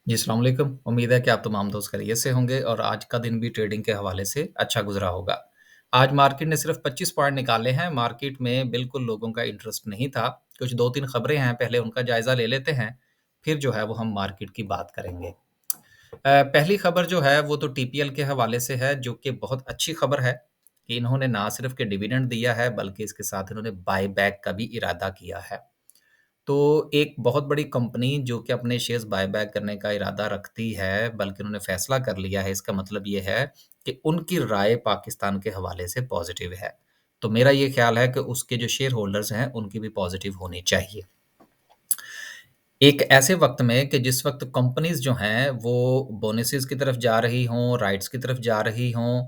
जी, अस्सलाम वालेकुम। उम्मीद है कि आप तमाम दोस्त खैरियत से होंगे और आज का दिन भी ट्रेडिंग के हवाले से अच्छा गुज़रा होगा। आज मार्केट ने सिर्फ़ 25 पॉइंट निकाले हैं, मार्केट में बिल्कुल लोगों का इंटरेस्ट नहीं था। कुछ 2-3 खबरें हैं, पहले उनका जायज़ा ले लेते हैं, फिर जो है वो हम मार्केट की बात करेंगे। पहली खबर जो है वो तो टीपीएल के हवाले से है, जो कि बहुत अच्छी खबर है कि इन्होंने ना सिर्फ़ के डिविडेंड दिया है, बल्कि इसके साथ इन्होंने बायबैक का भी इरादा किया है। तो एक बहुत बड़ी कंपनी जो कि अपने शेयर्स बायबैक करने का इरादा रखती है, बल्कि उन्होंने फैसला कर लिया है, इसका मतलब ये है कि उनकी राय पाकिस्तान के हवाले से पॉज़िटिव है। तो मेरा ये ख़्याल है कि उसके जो शेयर होल्डर्स हैं, उनकी भी पॉज़िटिव होनी चाहिए। एक ऐसे वक़्त में कि जिस वक़्त कंपनीज़ जो हैं, वो बोनसेस की तरफ जा रही हों, राइट्स की तरफ जा रही हों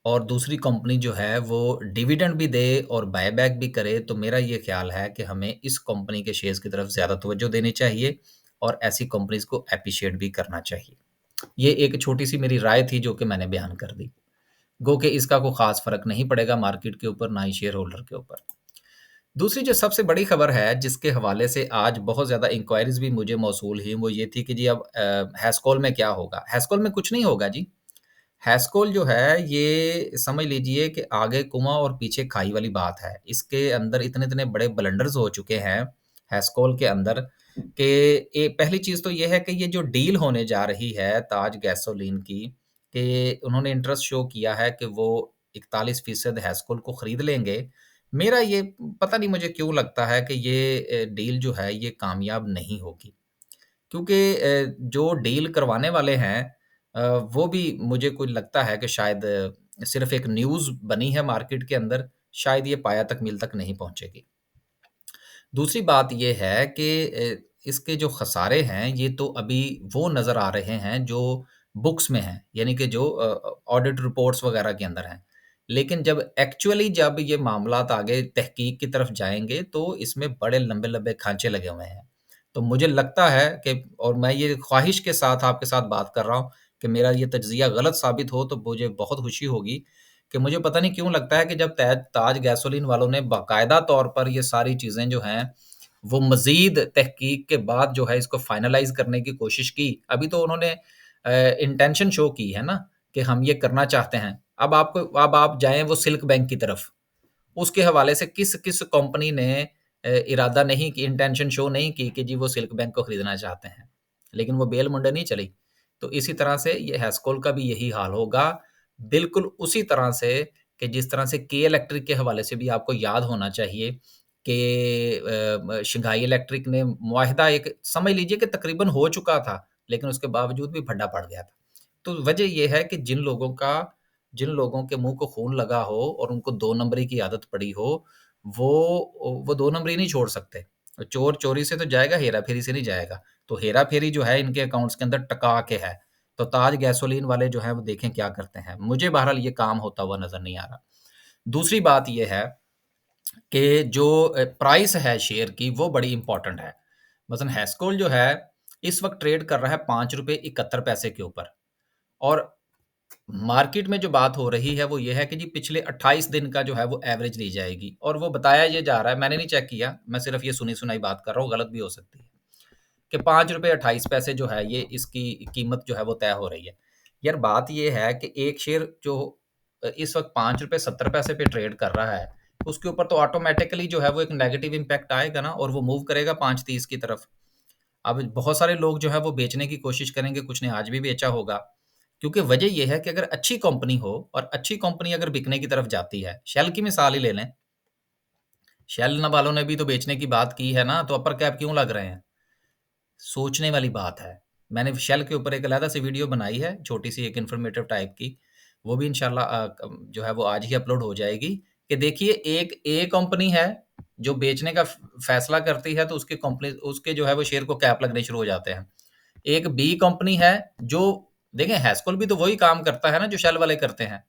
और दूसरी कंपनी जो है वो डिविडेंड भी दे और बायबैक भी करे, तो मेरा ये ख़्याल है कि हमें इस कंपनी के शेयर्स की तरफ ज़्यादा तवज्जो देनी चाहिए और ऐसी कंपनीज़ को एप्रिशिएट भी करना चाहिए। ये एक छोटी-सी मेरी राय थी जो कि मैंने बयान कर दी। गो कि इसका कोई ख़ास फ़र्क नहीं पड़ेगा मार्केट के ऊपर, ना ही शेयर होल्डर के ऊपर। दूसरी जो सबसे बड़ी खबर है, जिसके हवाले से आज बहुत ज़्यादा इंक्वायरीज़ भी मुझे मौसूल हुई, वो ये थी कि जी अब हैस्कॉल में क्या होगा? हैस्कॉल में कुछ नहीं होगा जी। हैस्कोल जो है, ये समझ लीजिए कि आगे कुआँ और पीछे खाई वाली बात है। इसके अंदर इतने-इतने बड़े ब्लंडर्स हो चुके हैं, हैस्कोल के अंदर कि पहली चीज़ तो ये है कि ये जो डील होने जा रही है ताज गैसोलीन की, कि उन्होंने इंटरेस्ट शो किया है कि वो 41% हैस्कोल को खरीद लेंगे। मेरा ये पता नहीं मुझे क्यों लगता है कि ये डील जो है, ये कामयाब नहीं होगी। क्योंकि जो डील करवाने वाले हैं वो भी मुझे कोई लगता है कि शायद सिर्फ़ एक न्यूज़ बनी है मार्केट के अंदर, शायद ये पाया तक मील तक नहीं पहुँचेगी। दूसरी बात ये है कि इसके जो खसारे हैं, ये तो अभी वो नज़र आ रहे हैं जो बुक्स में हैं, यानी कि जो ऑडिट रिपोर्ट्स वग़ैरह के अंदर हैं। लेकिन जब ये मामलात आगे तहकीक की तरफ जाएँगे, तो इसमें बड़े लंबे-लंबे खांचे लगे हुए हैं। तो मुझे लगता है कि और मैं ये ख्वाहिश के साथ आपके साथ बात कर रहा हूँ कि मेरा ये तज्ज़िया गलत साबित हो, तो मुझे बहुत खुशी होगी कि मुझे पता नहीं क्यों लगता है कि जब ताज गैसोलीन वालों ने बाकायदा तौर पर ये सारी चीज़ें जो हैं, वो मज़ीद तहकीक के बाद जो है इसको फ़ाइनलाइज़ करने की कोशिश की। अभी तो उन्होंने इंटेंशन शो की है ना कि हम ये करना चाहते हैं। अब आप जाएँ वो सिल्क बैंक की तरफ, उसके हवाले से किस-किस कंपनी ने इरादा नहीं की इंटेंशन शो नहीं की कि जी वो सिल्क बैंक को खरीदना चाहते हैं। लेकिन वो बेल मुंडे नहीं चली। तो इसी तरह से ये हैस्कोल का भी यही हाल होगा। बिल्कुल उसी तरह से कि जिस तरह से के इलेक्ट्रिक के हवाले से भी आपको याद होना चाहिए कि शंघाई इलेक्ट्रिक ने मुआहिदा एक समझ लीजिए कि तकरीबन हो चुका था, लेकिन उसके बावजूद भी भड्डा पड़ गया था। तो वजह ये है कि जिन लोगों के मुँह को खून लगा हो और उनको 2 नंबरी की आदत पड़ी हो, वो 2 नंबरी नहीं छोड़ सकते। चोर चोरी से तो जाएगा, हेरा-फेरी से नहीं जाएगा। तो हेरा-फेरी जो है इनके अकाउंट्स के अंदर टका के है। तो ताज गैसोलीन वाले जो हैं वो देखें क्या करते हैं। मुझे बहरहाल ये काम होता हुआ नज़र नहीं आ रहा। दूसरी बात ये है कि जो प्राइस है शेयर की वो बड़ी इम्पोर्टेंट है। मसलन हैस्कोल जो है इस वक़्त ट्रेड कर रहा है ₹5.71 के ऊपर और मार्केट में जो बात हो रही है वो ये है कि जी पिछले 28 दिन का जो है वो एवरेज ली जाएगी और वो बताया ये जा रहा है, मैंने नहीं चेक किया, मैं सिर्फ़ ये सुनी-सुनाई बात कर रहा हूँ, गलत भी हो सकती है, कि ₹5.28 जो है ये इसकी कीमत जो है वो तय हो रही है। यार बात ये है कि एक शेयर जो इस वक़्त ₹5.70 पे ट्रेड कर रहा है, उसके ऊपर तो ऑटोमैटिकली जो है वो एक नेगेटिव इम्पैक्ट आएगा ना और वो मूव करेगा 5.30 की तरफ। अब बहुत सारे लोग जो है वो बेचने की कोशिश करेंगे, कुछ ने आज भी बेचा होगा। क्योंकि वजह ये है कि अगर अच्छी कंपनी हो और अच्छी कंपनी अगर बिकने की तरफ जाती है, शेल की मिसाल ही ले लें। शेल न वालों ने भी तो बेचने की बात की है ना, तो अपर कैप क्यों लग रहे हैं? सोचने वाली बात है। मैंने शेल के ऊपर एक अलहदा सी वीडियो बनाई है, छोटी-सी एक इन्फॉर्मेटिव टाइप की। वो भी इंशाल्लाह जो है वो आज ही अपलोड हो जाएगी कि देखिए एक ए कंपनी है, जो बेचने का फैसला करती है तो उसके जो है वो शेयर को कैप लगने शुरू हो जाते हैं। एक बी कंपनी है जो देखें हैस्कल भी तो वही काम करता है ना जो शेल वाले करते हैं।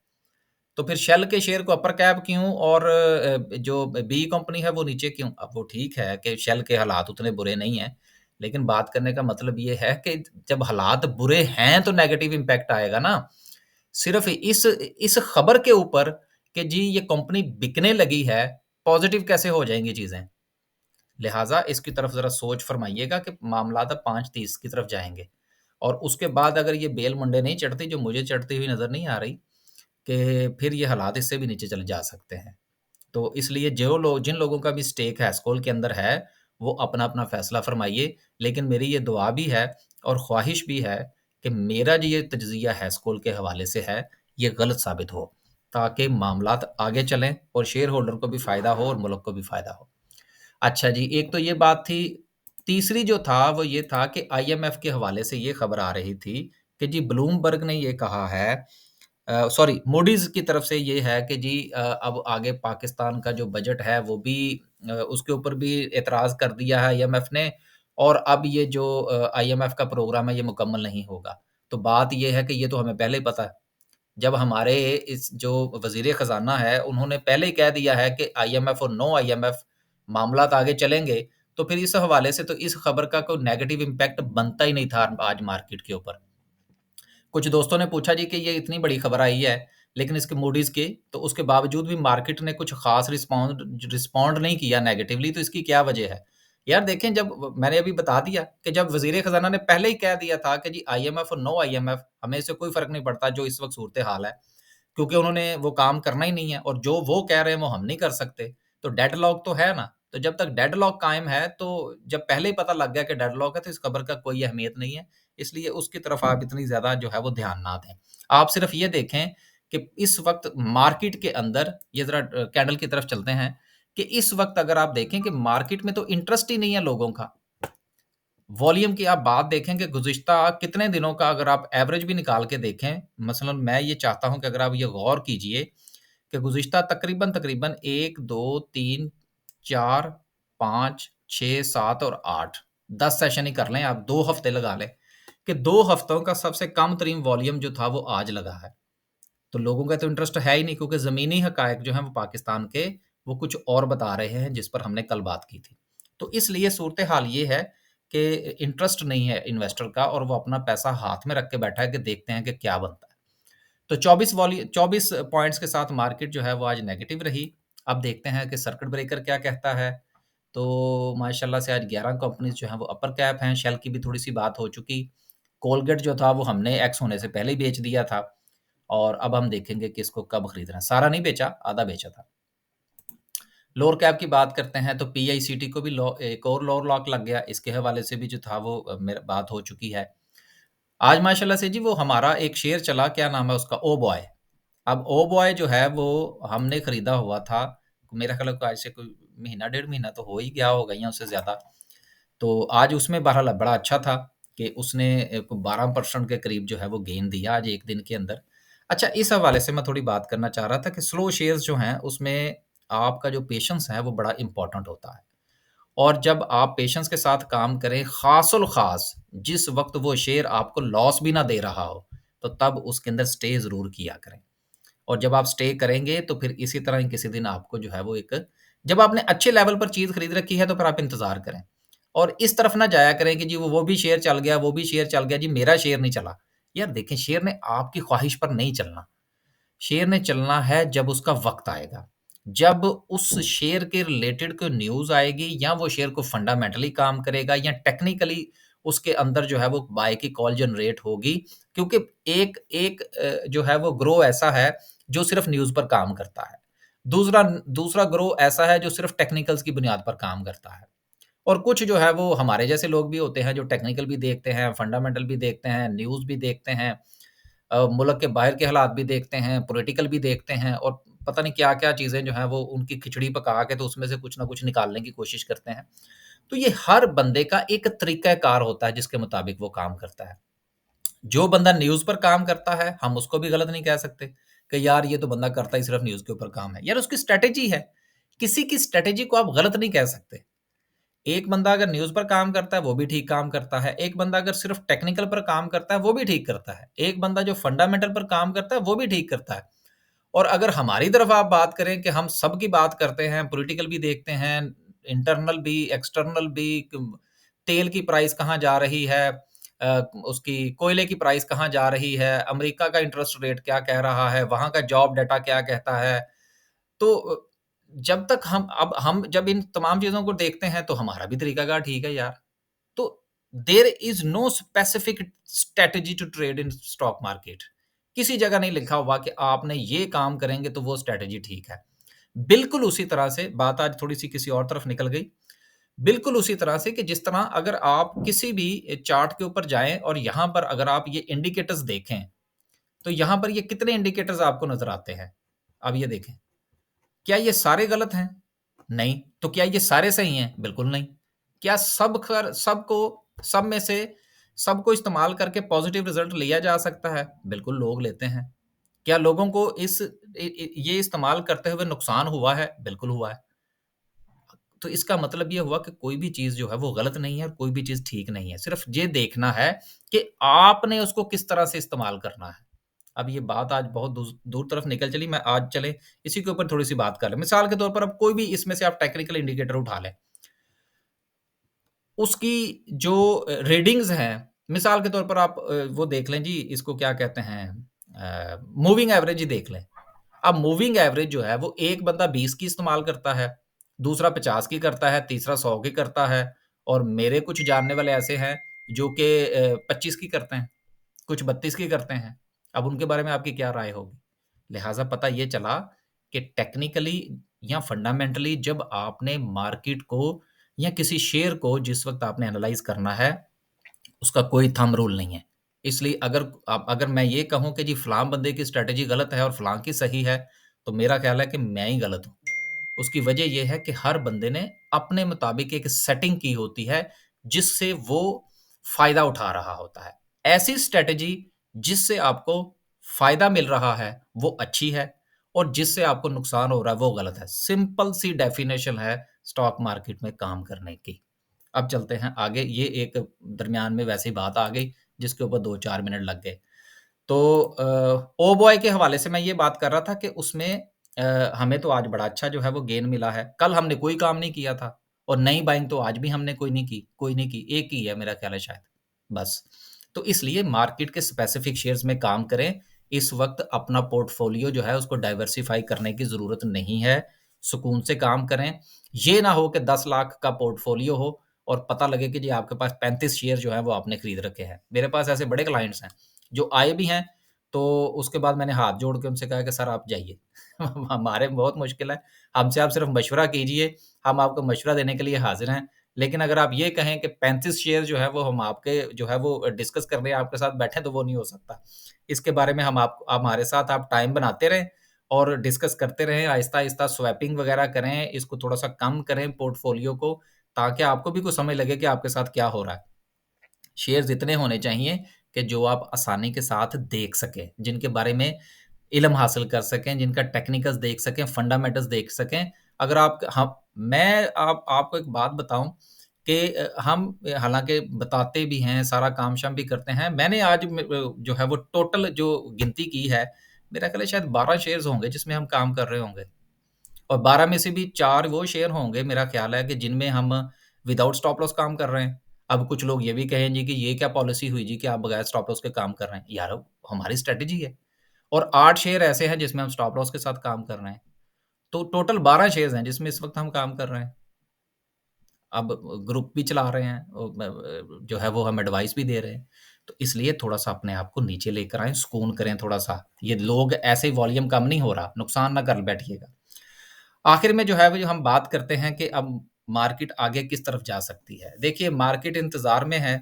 तो फिर शेल के शेयर को अपर कैप क्यों और जो बी कंपनी है वो नीचे क्यों? अब वो ठीक है कि शेल के हालात उतने बुरे नहीं हैं, लेकिन बात करने का मतलब ये है कि जब हालात बुरे हैं तो नेगेटिव इम्पैक्ट आएगा ना। सिर्फ़ इस खबर के ऊपर कि जी ये कंपनी बिकने लगी है, पॉज़िटिव कैसे हो जाएँगी चीज़ें? लिहाज़ा इसकी तरफ ज़रा सोच फ़रमाइएगा कि मामलात अब 5:30 की तरफ जाएँगे। और उसके बाद अगर ये बेल मंडे नहीं चढ़ती, जो मुझे चढ़ती हुई नज़र नहीं आ रही, कि फिर ये हालात इससे भी नीचे चले जा सकते हैं। तो इसलिए जो लोग जिन लोगों का भी स्टेक हैस्कोल के अंदर है, वो अपना-अपना फ़ैसला फ़रमाइए। लेकिन मेरी ये दुआ भी है और ख़्वाहिश भी है कि मेरा जो ये तज्ज़िया हैस्कोल के हवाले से है, ये गलत साबित हो, ताकि मामलात आगे चलें और शेयर होल्डर को भी फ़ायदा हो और मुल्क को भी फ़ायदा हो। अच्छा जी, एक तो ये बात थी। तीसरी जो था वो ये था कि आईएमएफ के हवाले से ये खबर आ रही थी कि जी ब्लूमबर्ग ने ये कहा है, सॉरी मूडीज़ की तरफ से ये है कि जी अब आगे पाकिस्तान का जो बजट है वो भी उसके ऊपर भी एतराज़ कर दिया है आईएमएफ ने, और अब ये जो आईएमएफ का प्रोग्राम है ये मुकम्मल नहीं होगा। तो बात ये है कि ये तो हमें पहले ही पता है। जब हमारे इस जो वज़ीर ख़ज़ाना है, उन्होंने पहले ही कह दिया है कि आईएमएफ और नो आईएमएफ मामलात आगे चलेंगे, तो फिर इस हवाले से तो इस खबर का कोई नेगेटिव इम्पैक्ट बनता ही नहीं था आज मार्केट के ऊपर। कुछ दोस्तों ने पूछा जी कि ये इतनी बड़ी खबर आई है, लेकिन इसके मूडीज़ की, तो उसके बावजूद भी मार्केट ने कुछ ख़ास रिस्पॉन्ड नहीं किया नेगेटिवली, तो इसकी क्या वजह है? यार देखें, जब मैंने अभी बता दिया कि जब वज़ीर ख़ज़ाना ने पहले ही कह दिया था कि जी आईएमएफ और नो आईएमएफ हमें इससे कोई फ़र्क नहीं पड़ता जो इस वक़्त सूरत-ए-हाल है। क्योंकि उन्होंने वो काम करना ही नहीं है और जो वो कह रहे हैं वो हम नहीं कर सकते। तो डेडलॉक तो है ना, तो जब तक डेडलॉक कायम है, तो जब पहले ही पता लग गया कि डेडलॉक है, तो इस खबर का कोई अहमियत नहीं है। इसलिए उसकी तरफ आप इतनी ज़्यादा जो है वो ध्यान ना दें। आप सिर्फ़ ये देखें कि इस वक़्त मार्केट के अंदर ये ज़रा कैंडल की तरफ चलते हैं, कि इस वक़्त अगर आप देखें कि मार्केट में तो इंटरेस्ट ही नहीं है लोगों का। वॉल्यूम की आप बात देखें कि गुज़िश्ता कितने दिनों का अगर आप एवरेज भी निकाल के देखें, मसलन मैं ये चाहता हूँ कि अगर आप ये गौर कीजिए कि गुज़िश्ता तकरीबन-तकरीबन 1, 2, 3, 4, 5, 6, 7 और 8, 10 सेशन ही कर लें आप, 2 हफ़्ते लगा लें, कि 2 हफ़्तों का सबसे कम तरीन वॉल्यूम जो था वो आज लगा है। तो लोगों का तो इंटरेस्ट है ही नहीं, क्योंकि ज़मीनी हक़ाइक़ जो हैं वो पाकिस्तान के, वो कुछ और बता रहे हैं जिस पर हमने कल बात की थी। तो इसलिए सूरत-ए-हाल ये है कि इंटरेस्ट नहीं है इन्वेस्टर का और वो अपना पैसा हाथ में रख के बैठा है कि देखते हैं कि क्या बनता है। तो 24 पॉइंट्स के साथ मार्केट जो है वो आज नेगेटिव रही। अब देखते हैं कि सर्किट ब्रेकर क्या कहता है। तो माशाल्लाह से आज 11 कंपनीज़ जो हैं वो अपर कैप हैं, शेल की भी थोड़ी-सी बात हो चुकी। कोलगेट जो था वो हमने एक्स होने से पहले ही बेच दिया था और अब हम देखेंगे कि इसको कब खरीदना है। सारा नहीं बेचा, आधा बेचा था। लोअर कैप की बात करते हैं तो पीआईसीटी को भी एक और लोअर लॉक लग गया। इसके हवाले से भी जो था वो मेरा बात हो चुकी है। आज माशाल्लाह से जी वो हमारा एक शेयर चला, क्या नाम है उसका? ओबॉय। अब ओबॉय जो है वो हमने खरीदा हुआ था, मेरा ख़्याल है कि आज से कोई महीना डेढ़ महीना तो हो ही गया होगा या उससे ज़्यादा। तो आज उसमें बहरहाल बड़ा अच्छा था कि उसने 12% के करीब जो है वो गेन दिया आज एक दिन के अंदर। अच्छा, इस हवाले से मैं थोड़ी बात करना चाह रहा था कि स्लो शेयर्स जो हैं उसमें आपका जो पेशेंस है वो बड़ा इम्पोर्टेंट होता है। और जब आप पेशेंस के साथ काम करें, ख़ासुल-ख़ास जिस वक़्त वो शेयर आपको लॉस भी ना दे रहा हो, तो तब उसके अंदर स्टे ज़रूर किया करें। और जब आप स्टे करेंगे तो फिर इसी तरह ही किसी दिन आपको जो है वो एक, जब आपने अच्छे लेवल पर चीज़ खरीद रखी है तो फिर आप इंतज़ार करें। और इस तरफ ना जाया करें कि जी वो भी शेयर चल गया, वो भी शेयर चल गया, जी मेरा शेयर नहीं चला। यार देखें, शेयर ने आपकी ख़्वाहिश पर नहीं चलना। शेयर ने चलना है जब उसका वक़्त आएगा। जब उस शेयर के रिलेटेड कोई न्यूज़ आएगी या वो शेयर को फंडामेंटली काम करेगा या टेक्निकली उसके अंदर जो है वो बाय की कॉल जनरेट होगी। क्योंकि एक एक जो है वो ग्रो ऐसा है जो सिर्फ़ न्यूज़ पर काम करता है। दूसरा दूसरा ग्रो ऐसा है जो सिर्फ़ टेक्निकल्स की बुनियाद पर काम करता है। और कुछ जो है वो हमारे जैसे लोग भी होते हैं जो टेक्निकल भी देखते हैं, फंडामेंटल भी देखते हैं, न्यूज़ भी देखते हैं, मुल्क के बाहर के हालात भी देखते हैं, पॉलिटिकल भी देखते हैं और पता नहीं क्या-क्या चीज़ें जो हैं वो उनकी खिचड़ी पका के तो उसमें से कुछ ना कुछ निकालने की कोशिश करते हैं। तो ये हर बंदे का एक तरीक़ा-कार होता है जिसके मुताबिक वो काम करता है। जो बंदा न्यूज़ पर काम करता है, हम उसको भी गलत नहीं कह सकते कि यार ये तो बंदा करता ही सिर्फ़ न्यूज़ के ऊपर काम है। यार उसकी स्ट्रैटेजी है, किसी की स्ट्रैटेजी को आप गलत नहीं कह सकते। एक बंदा अगर न्यूज़ पर काम करता है, वो भी ठीक काम करता है। एक बंदा अगर सिर्फ़ टेक्निकल पर काम करता है, वो भी ठीक करता है। एक बंदा जो फंडामेंटल पर काम करता है, वो भी ठीक करता है। और अगर हमारी तरफ आप बात करें कि हम सबकी बात करते हैं, पॉलिटिकल भी देखते हैं, इंटरनल भी, एक्सटर्नल भी, तेल की प्राइस कहाँ जा रही है, उसकी कोयले की प्राइस कहाँ जा रही है, अमेरिका का इंटरेस्ट रेट क्या कह रहा है, वहाँ का जॉब डाटा क्या कहता है। तो जब तक हम जब इन तमाम चीज़ों को देखते हैं तो हमारा भी तरीकाकार ठीक है यार। तो there is no specific strategy to trade in stock market. किसी जगह नहीं लिखा हुआ कि आपने ये काम करेंगे तो वो स्ट्रैटेजी ठीक है। बिल्कुल उसी तरह से बात आज थोड़ी-सी किसी और तरफ निकल गई। बिल्कुल उसी तरह से कि जिस तरह अगर आप किसी भी चार्ट के ऊपर जाएँ और यहाँ पर अगर आप ये इंडिकेटर्स देखें, तो यहाँ पर ये कितने इंडिकेटर्स आपको नज़र आते हैं? अब ये देखें। क्या ये सारे गलत हैं? नहीं। तो क्या ये सारे सही हैं? बिल्कुल नहीं। क्या सब में से सबको इस्तेमाल करके पॉज़िटिव रिज़ल्ट लिया जा सकता है? बिल्कुल लोग लेते हैं। क्या लोगों को ये इस्तेमाल करते हुए नुकसान हुआ है? बिल्कुल हुआ है। तो इसका मतलब ये हुआ कि कोई भी चीज़ जो है वो गलत नहीं है और कोई भी चीज़ ठीक नहीं है। सिर्फ़ ये देखना है कि आपने उसको किस तरह से इस्तेमाल करना है। अब ये बात आज बहुत दूर तरफ निकल चली, मैं आज चलें इसी के ऊपर थोड़ी-सी बात कर लें। मिसाल के तौर पर अब कोई भी इसमें से आप टेक्निकल इंडिकेटर उठा लें, उसकी जो रीडिंग्स हैं, मिसाल के तौर पर आप वो देख लें जी, इसको क्या कहते हैं मूविंग एवरेज ही देख लें। अब मूविंग एवरेज जो है वो एक बंदा 20 की इस्तेमाल करता है, दूसरा 50 की करता है, तीसरा 100 की करता है और मेरे कुछ जानने वाले ऐसे हैं जो कि 25 की करते हैं, कुछ 32 की करते हैं। अब उनके बारे में आपकी क्या राय होगी? लिहाज़ा पता ये चला कि टेक्निकली या फंडामेंटली जब आपने मार्केट को या किसी शेयर को जिस वक़्त आपने एनालाइज़ करना है, उसका कोई थंब रूल नहीं है। इसलिए अगर मैं ये कहूँ कि जी फलाँ बंदे की स्ट्रैटेजी गलत है और फलाँ की सही है, तो मेरा ख़्याल है कि मैं ही गलत हूँ। उसकी वजह ये है कि हर बंदे ने अपने मुताबिक एक सेटिंग की होती है, जिससे वो फ़ायदा उठा रहा होता है। ऐसी स्ट्रैटेजी जिससे आपको फ़ायदा मिल रहा है, वो अच्छी है और जिससे आपको नुकसान हो रहा है, वो गलत है। सिंपल सी डेफ़िनेशन है स्टॉक मार्केट में काम करने की। अब चलते हैं आगे, ये एक दरमियान में वैसे ही बात आ गई, जिसके ऊपर 2-4 मिनट लग गए। तो ओबॉय के हवाले से मैं ये बात कर रहा था कि उसमें हमें तो आज बड़ा अच्छा जो है वो गेन मिला है। कल हमने कोई काम नहीं किया था और नई बाइंग तो आज भी हमने कोई नहीं की, एक ही है मेरा ख़्याल है शायद, बस। तो इसलिए मार्केट के स्पेसिफ़िक शेयर्स में काम करें। इस वक़्त अपना पोर्टफ़ोलियो जो है उसको डाइवर्सिफ़ाई करने की ज़रूरत नहीं है। सुकून से काम करें। ये ना हो कि 10 लाख का पोर्टफ़ोलियो हो और पता लगे कि जी आपके पास 35 शेयर जो हैं वो आपने खरीद रखे हैं। मेरे पास ऐसे बड़े क्लाइंट्स हैं, जो आए भी हैं, तो उसके बाद मैंने हाथ जोड़ के उनसे कहा कि सर आप जाइए। हमारे में बहुत मुश्किल है, हमसे आप सिर्फ़ मशवरा कीजिए, हम आपको मशवरा देने के लिए हाज़िर हैं। लेकिन अगर आप ये कहें कि 35 शेयर जो है वो हम आपके जो है वो डिस्कस करने आपके साथ बैठे तो वो नहीं हो सकता। इसके बारे में हम आप हमारे साथ आप टाइम बनाते रहें और डिस्कस करते रहें, आहिस्ता-आहिस्ता स्वैपिंग वग़ैरह करें, इसको थोड़ा-सा कम करें पोर्टफ़ोलियो को, ताकि आपको भी कुछ समझ लगे कि आपके साथ क्या हो रहा है। शेयर्स इतने होने चाहिए कि जो आप आसानी के साथ देख सकें, जिनके बारे में इल्म हासिल कर सकें, जिनका टेक्निकल्स देख सकें, फंडामेंटल्स देख सकें। अगर आप हम मैं आप आपको एक बात बताऊँ कि हम हालाँकि बताते भी हैं, सारा काम-शाम भी करते हैं। मैंने आज जो है वो टोटल जो गिनती की है, मेरा ख़्याल है शायद 12 शेयर्स होंगे जिसमें हम काम कर रहे होंगे। और 12 में से भी 4 वो शेयर होंगे मेरा ख़्याल है कि जिनमें हम विदाउट स्टॉप लॉस काम कर रहे हैं। अब कुछ लोग ये भी कहें जी कि ये क्या पॉलिसी हुई जी कि आप बगैर स्टॉप लॉस के काम कर रहे हैं। यार हमारी स्ट्रैटेजी है और 8 शेयर ऐसे हैं जिसमें हम स्टॉप लॉस के साथ काम कर रहे हैं। तो टोटल 12 शेयर्स हैं जिसमें इस वक़्त हम काम कर रहे हैं। अब ग्रुप भी चला रहे हैं जो है वो हम एडवाइस भी दे रहे हैं। तो इसलिए थोड़ा-सा अपने आप को नीचे लेकर आएँ, सुकून करें थोड़ा-सा। ये लोग ऐसे ही वॉल्यूम कम नहीं हो रहा, नुकसान ना कर बैठिएगा। आखिर में जो है वो जो हम बात करते हैं कि अब मार्केट आगे किस तरफ जा सकती है। देखिए मार्केट इंतज़ार में है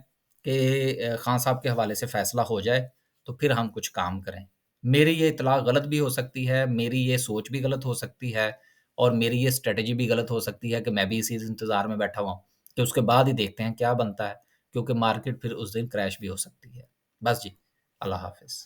कि खान साहब के हवाले से फ़ैसला हो जाए, तो फिर हम कुछ काम करें। मेरी ये इत्तला गलत भी हो सकती है, मेरी ये सोच भी गलत हो सकती है और मेरी ये स्ट्रैटेजी भी गलत हो सकती है कि मैं भी इसी इंतज़ार में बैठा हुआ हूँ, कि उसके बाद ही देखते हैं क्या बनता है, क्योंकि मार्केट फिर उस दिन क्रैश भी हो सकती है। बस जी, अल्लाह हाफ़िज़।